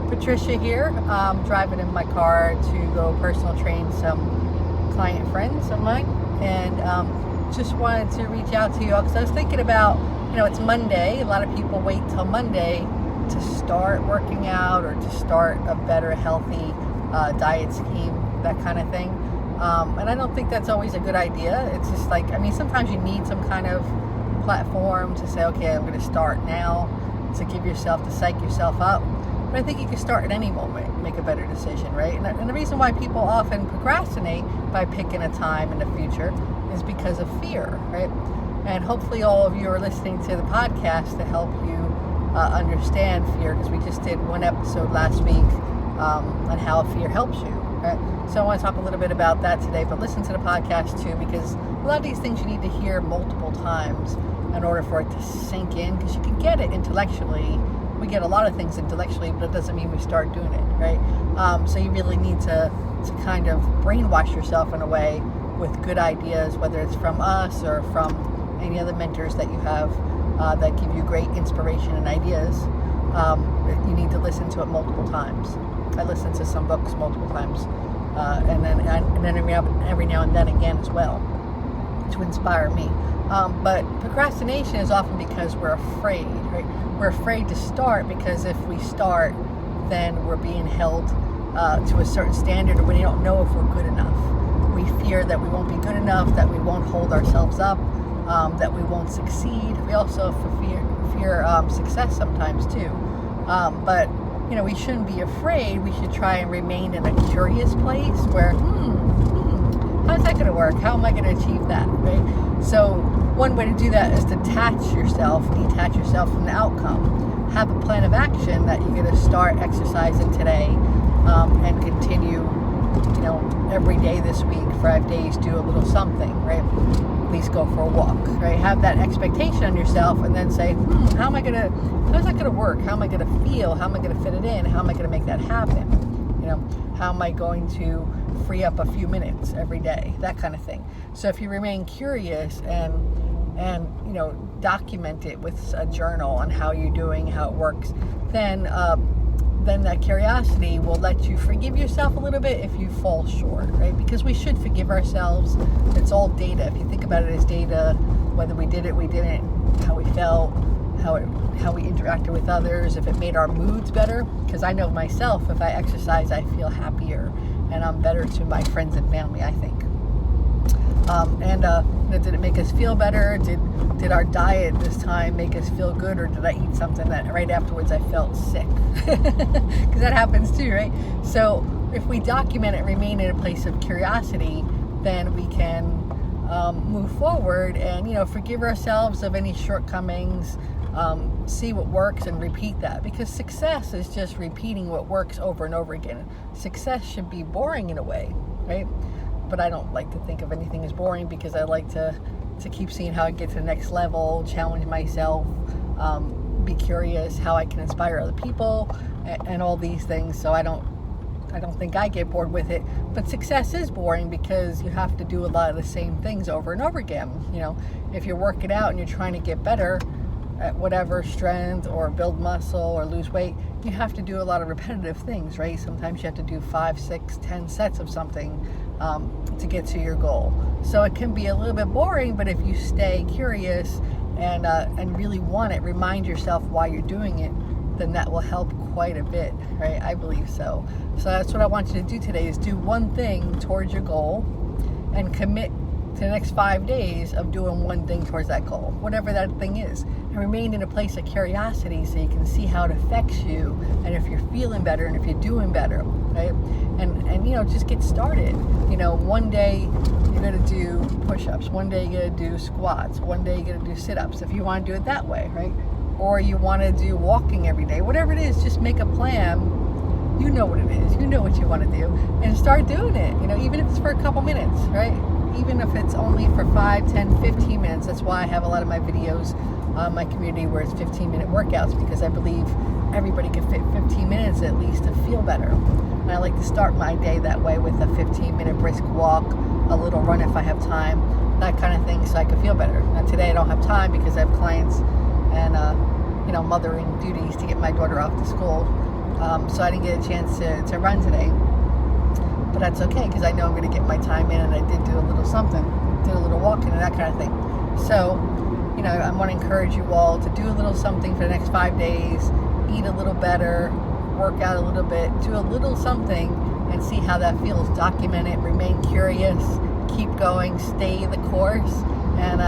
Patricia here. I'm driving in my car to go personal train some client friends of mine, and just wanted to reach out to you all because I was thinking about, it's Monday. A lot of people wait till Monday to start working out or to start a better, healthy diet scheme, that kind of thing. And I don't think that's always a good idea. It's just like, sometimes you need some kind of platform to say, okay, I'm going to start now, to give yourself, to psych yourself up. But I think you can start at any moment, make a better decision, right? And the reason why people often procrastinate by picking a time in the future is because of fear, right? And hopefully all of you are listening to the podcast to help you understand fear, because we just did one episode last week on how fear helps you, right? So I want to talk a little bit about that today, but listen to the podcast too, because a lot of these things you need to hear multiple times in order for it to sink in, because you can get it intellectually. We get a lot of things intellectually, but it doesn't mean we start doing it, right? So you really need to kind of brainwash yourself in a way with good ideas, whether it's from us or from any other mentors that you have that give you great inspiration and ideas. You need to listen to it multiple times. I listen to some books multiple times, and then every now and then again as well, to inspire me. But procrastination is often because we're afraid, right? We're afraid to start because if we start, then we're being held to a certain standard, or we don't know if we're good enough. We fear that we won't be good enough, that we won't hold ourselves up, that we won't succeed. We also fear success sometimes too. But we shouldn't be afraid. We should try and remain in a curious place where, how's that going to work? How am I going to achieve that, right? So one way to do that is to detach yourself from the outcome. Have a plan of action that you're going to start exercising today and continue, every day this week, 5 days, do a little something, right? At least go for a walk, right? Have that expectation on yourself and then say, how's that going to work? How am I going to feel? How am I going to fit it in? How am I going to make that happen? How am I going to free up a few minutes every day? That kind of thing. So if you remain curious and document it with a journal on how you're doing, how it works, then that curiosity will let you forgive yourself a little bit if you fall short, right? Because we should forgive ourselves. It's all data. If you think about it as data, whether we did it, we didn't, how we felt, how we interacted with others, if it made our moods better. Because I know myself, if I exercise, I feel happier and I'm better to my friends and family, I think. Did it make us feel better? Did our diet this time make us feel good, or did I eat something that right afterwards I felt sick? Because that happens too, right? So if we document it, remain in a place of curiosity, then we can move forward and forgive ourselves of any shortcomings, see what works and repeat that, because success is just repeating what works over and over again. Success should be boring in a way, right? But I don't like to think of anything as boring, because I like to keep seeing how I get to the next level, challenge myself, be curious how I can inspire other people, and all these things. So I don't think I get bored with it. But success is boring because you have to do a lot of the same things over and over again. If you're working out and you're trying to get better at whatever strength or build muscle or lose weight, you have to do a lot of repetitive things, right? Sometimes you have to do 5, 6, 10 sets of something to get to your goal. So it can be a little bit boring, but if you stay curious and really want it, remind yourself why you're doing it, then that will help quite a bit, right? I believe so. So that's what I want you to do today, is do one thing towards your goal and commit to the next 5 days of doing one thing towards that goal, whatever that thing is, and remain in a place of curiosity so you can see how it affects you, and if you're feeling better and if you're doing better, right? And just get started. One day you're going to do push-ups, one day you're going to do squats, one day you're going to do sit-ups, if you want to do it that way, right? Or you want to do walking every day, whatever it is, just make a plan. You know what it is, you know what you want to do, and start doing it, even if it's for a couple minutes, right? Even if it's only for 5, 10, 15 minutes. That's why I have a lot of my videos on my community where it's 15-minute workouts, because I believe everybody can fit 15 minutes at least to feel better. And I like to start my day that way with a 15-minute brisk walk, a little run if I have time, that kind of thing, so I can feel better. Now today I don't have time because I have clients and mothering duties to get my daughter off to school. So I didn't get a chance to run today. But that's okay, because I know I'm going to get my time in, and I did do a little something, did a little walking and that kind of thing. So, I want to encourage you all to do a little something for the next 5 days, eat a little better, work out a little bit, do a little something, and see how that feels. Document it, remain curious, keep going, stay the course, and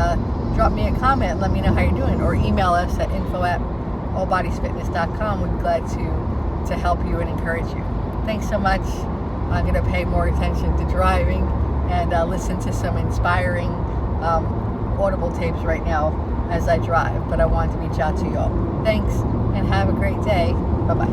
drop me a comment and let me know how you're doing, or email us at info@allbodiesfitness.com. We'd be glad to help you and encourage you. Thanks so much. I'm going to pay more attention to driving and listen to some inspiring Audible tapes right now as I drive, but I wanted to reach out to you all. Thanks, and have a great day. Bye-bye.